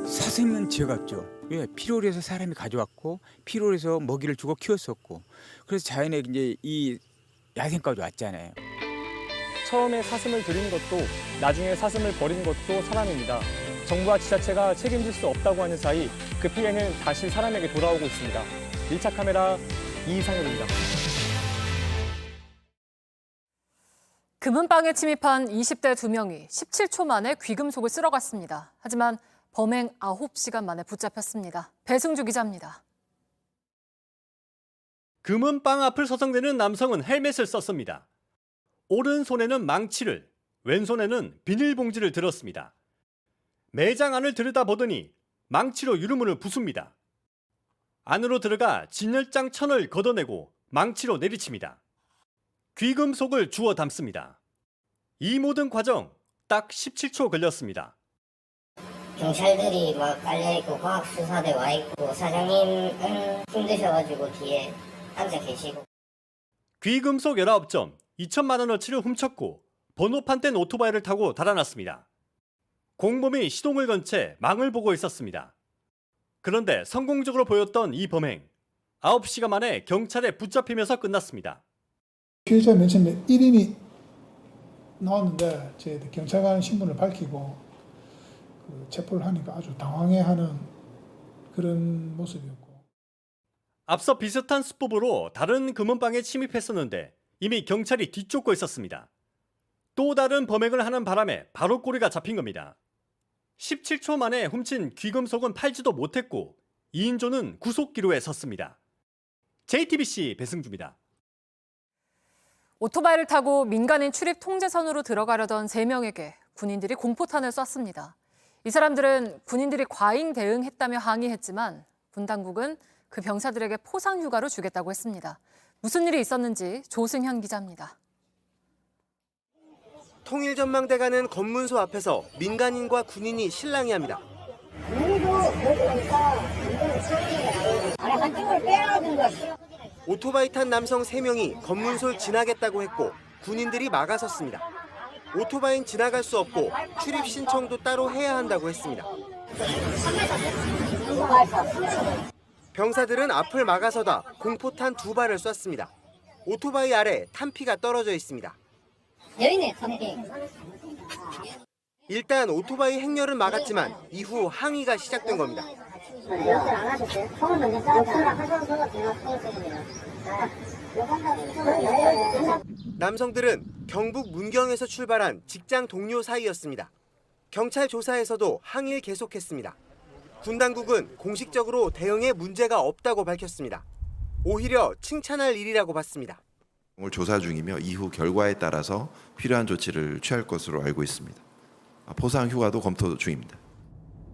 사슴은 죄가 없죠. 왜? 필요로 해서 사람이 가져왔고 필요로 해서 먹이를 주고 키웠었고 그래서 자연에 이제 이 야생까지 왔잖아요. 처음에 사슴을 들인 것도 나중에 사슴을 버린 것도 사람입니다. 정부와 지자체가 책임질 수 없다고 하는 사이 그 피해는 다시 사람에게 돌아오고 있습니다. 밀착 카메라 이상엽입니다. 금은방에 침입한 20대 2명이 17초 만에 귀금속을 쓸어갔습니다. 하지만 범행 9시간 만에 붙잡혔습니다. 배승주 기자입니다. 금은방 앞을 서성대는 남성은 헬멧을 썼습니다. 오른손에는 망치를, 왼손에는 비닐봉지를 들었습니다. 매장 안을 들여다보더니 망치로 유리문을 부숩니다. 안으로 들어가 진열장 천을 걷어내고 망치로 내리칩니다. 귀금속을 주워 담습니다. 이 모든 과정 딱 17초 걸렸습니다. 경찰들이 막 깔려있고 과학수사대 와있고 사장님은 힘드셔가지고 뒤에 앉아 계시고. 귀금속 19점, 2천만 원어치를 훔쳤고 번호판 뗀 오토바이를 타고 달아났습니다. 공범이 시동을 건 채 망을 보고 있었습니다. 그런데 성공적으로 보였던 이 범행, 9시간 만에 경찰에 붙잡히면서 끝났습니다. 피해자 맨 처음에 1인이 나왔는데 제 경찰관 신분을 밝히고 체포를 하니까 아주 당황해하는 그런 모습이었고. 앞서 비슷한 수법으로 다른 금은방에 침입했었는데 이미 경찰이 뒤쫓고 있었습니다. 또 다른 범행을 하는 바람에 바로 꼬리가 잡힌 겁니다. 17초 만에 훔친 귀금속은 팔지도 못했고 2인조는 구속기로에 섰습니다. JTBC 배승주입니다. 오토바이를 타고 민간인 출입 통제선으로 들어가려던 3명에게 군인들이 공포탄을 쐈습니다. 이 사람들은 군인들이 과잉 대응했다며 항의했지만 군 당국은 그 병사들에게 포상 휴가를 주겠다고 했습니다. 무슨 일이 있었는지 조승현 기자입니다. 통일전망대 가는 검문소 앞에서 민간인과 군인이 실랑이합니다. 오토바이 탄 남성 3명이 검문소를 지나겠다고 했고 군인들이 막아섰습니다. 오토바이는 지나갈 수 없고 출입 신청도 따로 해야 한다고 했습니다. 병사들은 앞을 막아서다 공포탄 2발을 쐈습니다. 오토바이 아래 탄피가 떨어져 있습니다. 여기네, 탄피. 일단 오토바이 행렬은 막았지만 이후 항의가 시작된 겁니다. 욕을 안 하셨어요? 처음 먼저 욕을 하셔서 제가 쓰겠습니다. 남성들은 경북 문경에서 출발한 직장 동료 사이였습니다. 경찰 조사에서도 항의를 계속했습니다. 군 당국은 공식적으로 대응에 문제가 없다고 밝혔습니다. 오히려 칭찬할 일이라고 봤습니다. 조사 중이며 이후 결과에 따라서 필요한 조치를 취할 것으로 알고 있습니다. 포상 휴가도 검토 중입니다.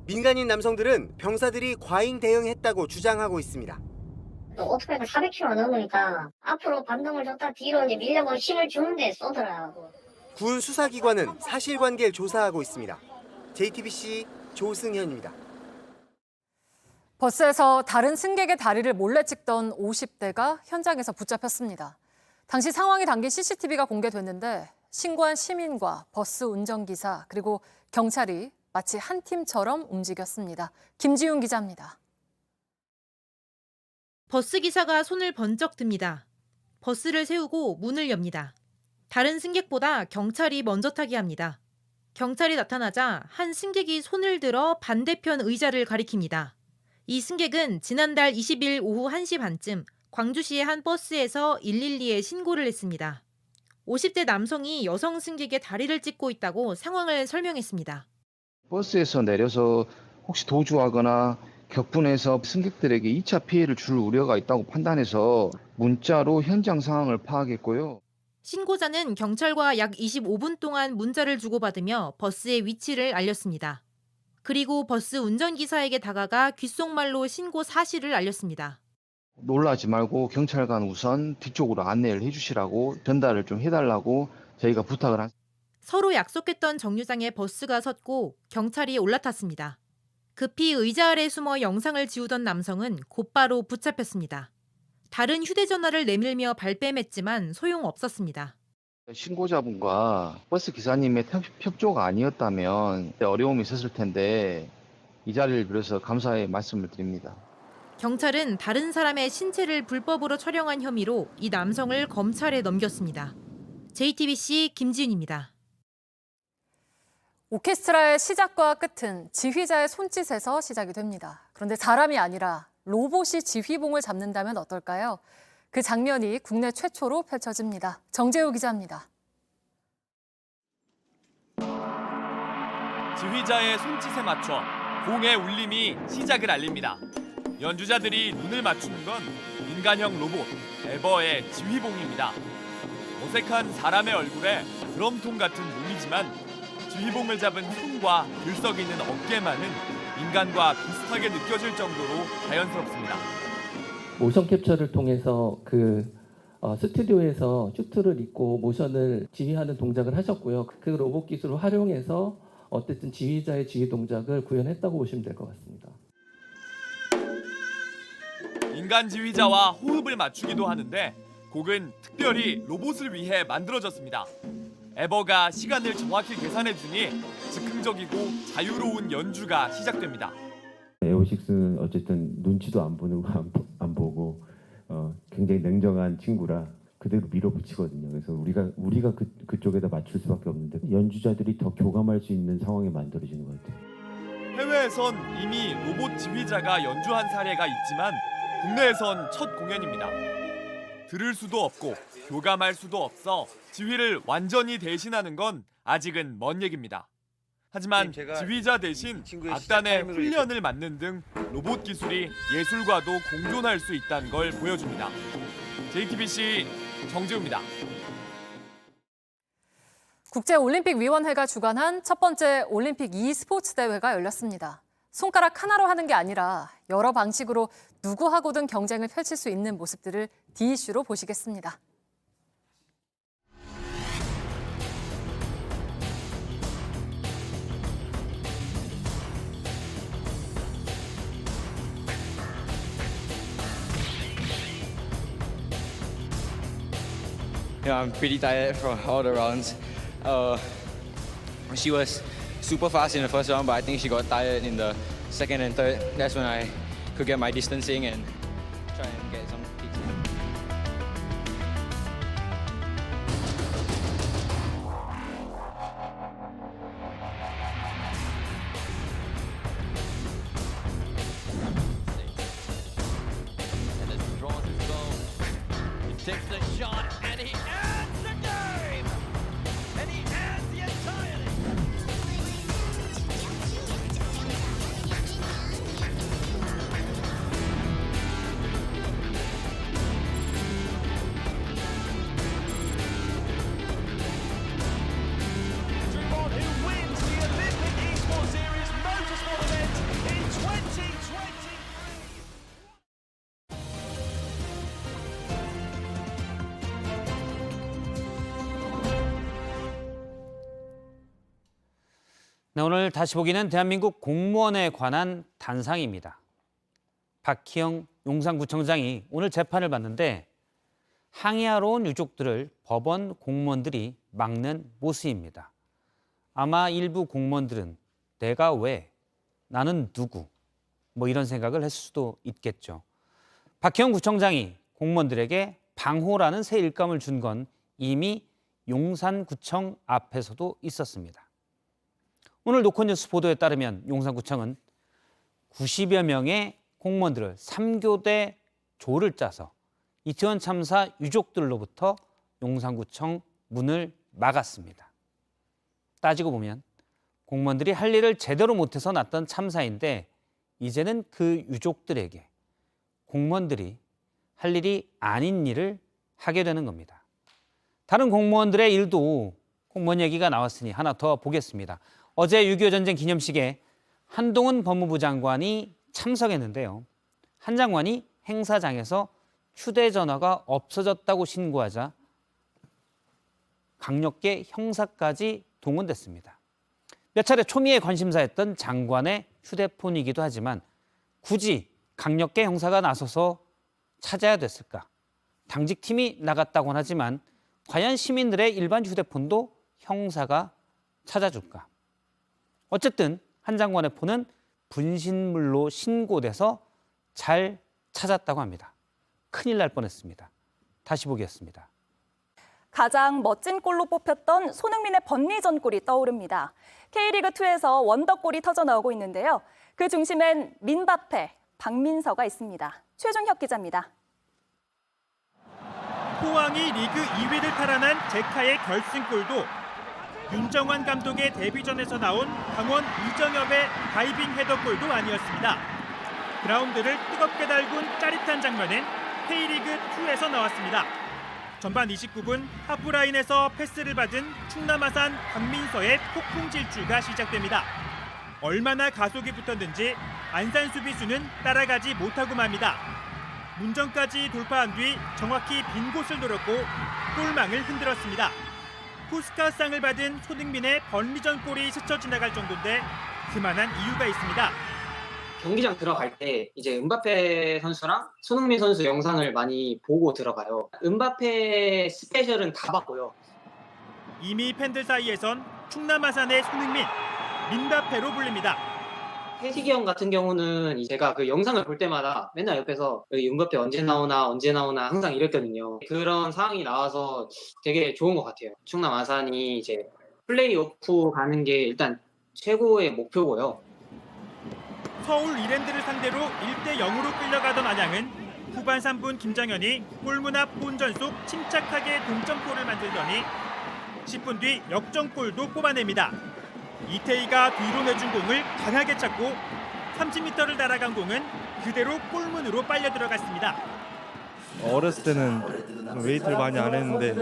민간인 남성들은 병사들이 과잉 대응했다고 주장하고 있습니다. 오토바이가 400km 넘으니까 앞으로 반동을 줬다 뒤로 이제 밀려고 힘을 주는데 쏘더라고. 군 수사기관은 사실관계를 조사하고 있습니다. JTBC 조승현입니다. 버스에서 다른 승객의 다리를 몰래 찍던 50대가 현장에서 붙잡혔습니다. 당시 상황이 담긴 CCTV가 공개됐는데 신고한 시민과 버스 운전기사 그리고 경찰이 마치 한 팀처럼 움직였습니다. 김지윤 기자입니다. 버스 기사가 손을 번쩍 듭니다. 버스를 세우고 문을 엽니다. 다른 승객보다 경찰이 먼저 타게 합니다. 경찰이 나타나자 한 승객이 손을 들어 반대편 의자를 가리킵니다. 이 승객은 지난달 20일 오후 1시 반쯤 광주시의 한 버스에서 112에 신고를 했습니다. 50대 남성이 여성 승객의 다리를 찢고 있다고 상황을 설명했습니다. 버스에서 내려서 혹시 도주하거나 격분해서 승객들에게 2차 피해를 줄 우려가 있다고 판단해서 문자로 현장 상황을 파악했고요. 신고자는 경찰과 약 25분 동안 문자를 주고받으며 버스의 위치를 알렸습니다. 그리고 버스 운전기사에게 다가가 귓속말로 신고 사실을 알렸습니다. 놀라지 말고 경찰관 우선 뒤쪽으로 안내를 해주시라고 전달을 좀 해달라고 저희가 부탁을 한. 서로 약속했던 정류장에 버스가 섰고 경찰이 올라탔습니다. 급히 의자 아래 숨어 영상을 지우던 남성은 곧바로 붙잡혔습니다. 다른 휴대전화를 내밀며 발뺌했지만 소용없었습니다. 신고자분과 버스 기사님의 협조가 아니었다면 어려움이 있었을 텐데 이 자리를 빌어서 감사의 말씀을 드립니다. 경찰은 다른 사람의 신체를 불법으로 촬영한 혐의로 이 남성을 검찰에 넘겼습니다. JTBC 김지윤입니다. 오케스트라의 시작과 끝은 지휘자의 손짓에서 시작이 됩니다. 그런데 사람이 아니라 로봇이 지휘봉을 잡는다면 어떨까요? 그 장면이 국내 최초로 펼쳐집니다. 정재우 기자입니다. 지휘자의 손짓에 맞춰 공의 울림이 시작을 알립니다. 연주자들이 눈을 맞추는 건 인간형 로봇 에버의 지휘봉입니다. 어색한 사람의 얼굴에 드럼통 같은 몸이지만 지휘봉을 잡은 손과 들썩이는 어깨만은 인간과 비슷하게 느껴질 정도로 자연스럽습니다. 모션 캡처를 통해서 스튜디오에서 슈트를 입고 모션을 지휘하는 동작을 하셨고요. 그 로봇 기술을 활용해서 어쨌든 지휘자의 지휘 동작을 구현했다고 보시면 될 것 같습니다. 인간 지휘자와 호흡을 맞추기도 하는데 곡은 특별히 로봇을 위해 만들어졌습니다. 에버가 시간을 정확히 계산해주니 즉흥적이고 자유로운 연주가 시작됩니다. 에어식스는 어쨌든 눈치도 안 보고 굉장히 냉정한 친구라 그대로 밀어붙이거든요. 그래서 우리가 그쪽에다 맞출 수밖에 없는데 연주자들이 더 교감할 수 있는 상황이 만들어지는 것 같아요. 해외에선 이미 로봇 지휘자가 연주한 사례가 있지만 국내에선 첫 공연입니다. 들을 수도 없고 교감할 수도 없어 지휘를 완전히 대신하는 건 아직은 먼 얘기입니다. 하지만 지휘자 대신 악단의 훈련을 맡는 등 로봇 기술이 예술과도 공존할 수 있다는 걸 보여줍니다. JTBC 정재우입니다. 국제올림픽위원회가 주관한 첫 번째 올림픽 e스포츠 대회가 열렸습니다. 손가락 하나로 하는 게 아니라 여러 방식으로 누구하고든 경쟁을 펼칠 수 있는 모습들을 디이슈로 보시겠습니다. Yeah, I'm pretty tired for all the rounds. She was super fast in the first round, but I think she got tired in the second and third. That's when I could get my distancing and 네, 오늘 다시 보기는 대한민국 공무원에 관한 단상입니다. 박희영 용산구청장이 오늘 재판을 받는데 항의하러 온 유족들을 법원 공무원들이 막는 모습입니다. 아마 일부 공무원들은 내가 왜, 나는 누구, 뭐 이런 생각을 했을 수도 있겠죠. 박희영 구청장이 공무원들에게 방호라는 새 일감을 준 건 이미 용산구청 앞에서도 있었습니다. 오늘 노컷뉴스 보도에 따르면 용산구청은 90여 명의 공무원들을 3교대 조를 짜서 이태원 참사 유족들로부터 용산구청 문을 막았습니다. 따지고 보면 공무원들이 할 일을 제대로 못해서 났던 참사인데 이제는 그 유족들에게 공무원들이 할 일이 아닌 일을 하게 되는 겁니다. 다른 공무원들의 일도 공무원 얘기가 나왔으니 하나 더 보겠습니다. 어제 6.25 전쟁 기념식에 한동훈 법무부 장관이 참석했는데요. 한 장관이 행사장에서 휴대전화가 없어졌다고 신고하자 강력계 형사까지 동원됐습니다. 몇 차례 초미의 관심사였던 장관의 휴대폰이기도 하지만 굳이 강력계 형사가 나서서 찾아야 됐을까? 당직팀이 나갔다고는 하지만 과연 시민들의 일반 휴대폰도 형사가 찾아줄까? 어쨌든 한 장관의 폰은 분신물로 신고돼서 잘 찾았다고 합니다. 큰일 날 뻔했습니다. 다시 보겠습니다. 가장 멋진 골로 뽑혔던 손흥민의 번리전 골이 떠오릅니다. K리그2에서 원더골이 터져나오고 있는데요. 그 중심엔 민바페, 박민서가 있습니다. 최종혁 기자입니다. 포항이 리그 2위를 탈환한 제카의 결승골도 윤정환 감독의 데뷔전에서 나온 강원 이정엽의 다이빙 헤더골도 아니었습니다. 그라운드를 뜨겁게 달군 짜릿한 장면은 K리그2에서 나왔습니다. 전반 29분 하프라인에서 패스를 받은 충남 아산 박민서의 폭풍 질주가 시작됩니다. 얼마나 가속이 붙었는지 안산 수비수는 따라가지 못하고 맙니다. 문전까지 돌파한 뒤 정확히 빈 곳을 노렸고 골망을 흔들었습니다. 푸스카상을 받은 손흥민의 번리전 골이 스쳐 지나갈 정도인데 그만한 이유가 있습니다. 경기장 들어갈 때 이제 은바페 선수랑 손흥민 선수 영상을 많이 보고 들어가요. 은바페 스페셜은 다 봤고요. 이미 팬들 사이에선 충남 아산의 손흥민, 민바페로 불립니다. 태식이 형 같은 경우는 제가 그 영상을 볼 때마다 맨날 옆에서 은바페 언제 나오나 항상 이랬거든요. 그런 상황이 나와서 되게 좋은 것 같아요. 충남 아산이 이제 플레이오프 가는 게 일단 최고의 목표고요. 서울 이랜드를 상대로 1대0으로 끌려가던 안양은 후반 3분 김장현이 골문 앞 본전 속 침착하게 동점골을 만들더니 10분 뒤 역전골도 뽑아냅니다. 이태희가 뒤로 내준 공을 강하게 찾고 30m를 날아간 공은 그대로 골문으로 빨려 들어갔습니다. 어렸을 때는 웨이트를 많이 안 했는데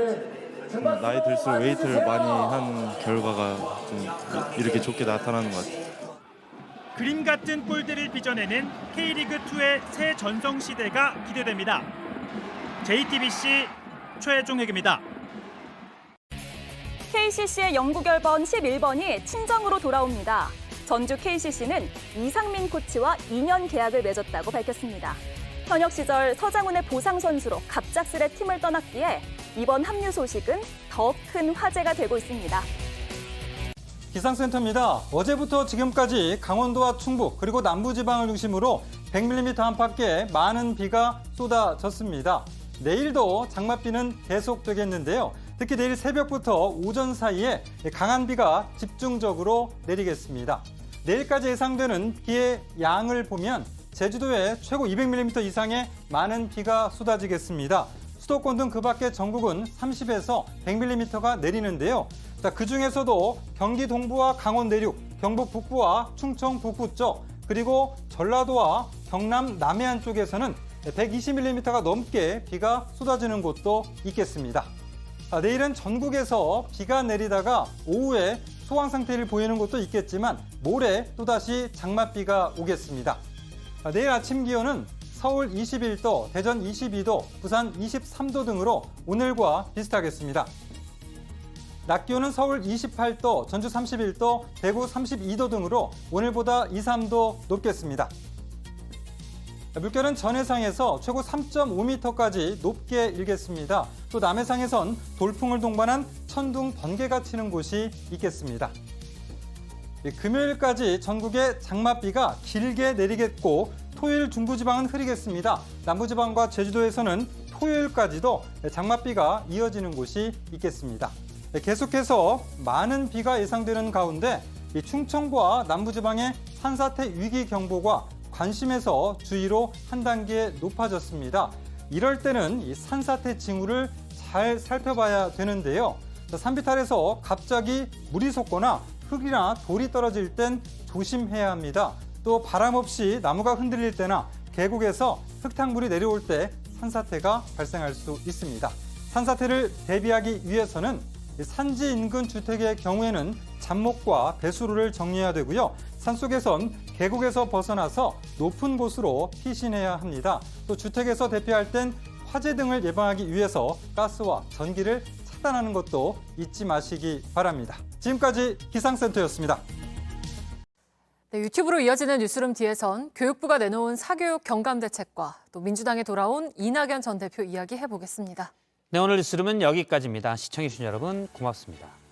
나이 들수록 웨이트를 많이 한 결과가 좀 이렇게 좋게 나타나는 것 같아요. 그림 같은 골들을 빚어내는 K리그2의 새 전성시대가 기대됩니다. JTBC 최종혁입니다. KCC의 영구 결번 11번이 친정으로 돌아옵니다. 전주 KCC는 이상민 코치와 2년 계약을 맺었다고 밝혔습니다. 현역 시절 서장훈의 보상 선수로 갑작스레 팀을 떠났기에 이번 합류 소식은 더 큰 화제가 되고 있습니다. 기상센터입니다. 어제부터 지금까지 강원도와 충북 그리고 남부지방을 중심으로 100mm 안팎의 많은 비가 쏟아졌습니다. 내일도 장맛비는 계속되겠는데요. 특히 내일 새벽부터 오전 사이에 강한 비가 집중적으로 내리겠습니다. 내일까지 예상되는 비의 양을 보면 제주도에 최고 200mm 이상의 많은 비가 쏟아지겠습니다. 수도권 등 그 밖의 전국은 30에서 100mm가 내리는데요. 그 중에서도 경기 동부와 강원 내륙, 경북 북부와 충청 북부 쪽, 그리고 전라도와 경남 남해안 쪽에서는 120mm가 넘게 비가 쏟아지는 곳도 있겠습니다. 내일은 전국에서 비가 내리다가 오후에 소강 상태를 보이는 곳도 있겠지만 모레 또다시 장맛비가 오겠습니다. 내일 아침 기온은 서울 21도, 대전 22도, 부산 23도 등으로 오늘과 비슷하겠습니다. 낮 기온은 서울 28도, 전주 31도, 대구 32도 등으로 오늘보다 2, 3도 높겠습니다. 물결은 전해상에서 최고 3.5m까지 높게 일겠습니다. 또 남해상에선 돌풍을 동반한 천둥, 번개가 치는 곳이 있겠습니다. 금요일까지 전국에 장맛비가 길게 내리겠고 토요일 중부지방은 흐리겠습니다. 남부지방과 제주도에서는 토요일까지도 장맛비가 이어지는 곳이 있겠습니다. 계속해서 많은 비가 예상되는 가운데 충청과 남부지방의 산사태 위기경보가 관심에서 주의로 한 단계 높아졌습니다. 이럴 때는 이 산사태 징후를 잘 살펴봐야 되는데요. 산비탈에서 갑자기 물이 솟거나 흙이나 돌이 떨어질 땐 조심해야 합니다. 또 바람 없이 나무가 흔들릴 때나 계곡에서 흙탕물이 내려올 때 산사태가 발생할 수 있습니다. 산사태를 대비하기 위해서는 산지 인근 주택의 경우에는 잡목과 배수로를 정리해야 되고요. 산속에선 계곡에서 벗어나서 높은 곳으로 피신해야 합니다. 또 주택에서 대피할 땐 화재 등을 예방하기 위해서 가스와 전기를 차단하는 것도 잊지 마시기 바랍니다. 지금까지 기상센터였습니다. 네, 유튜브로 이어지는 뉴스룸 뒤에선 교육부가 내놓은 사교육 경감대책과 또 민주당에 돌아온 이낙연 전 대표 이야기 해보겠습니다. 네, 오늘 뉴스룸은 여기까지입니다. 시청해주신 여러분 고맙습니다.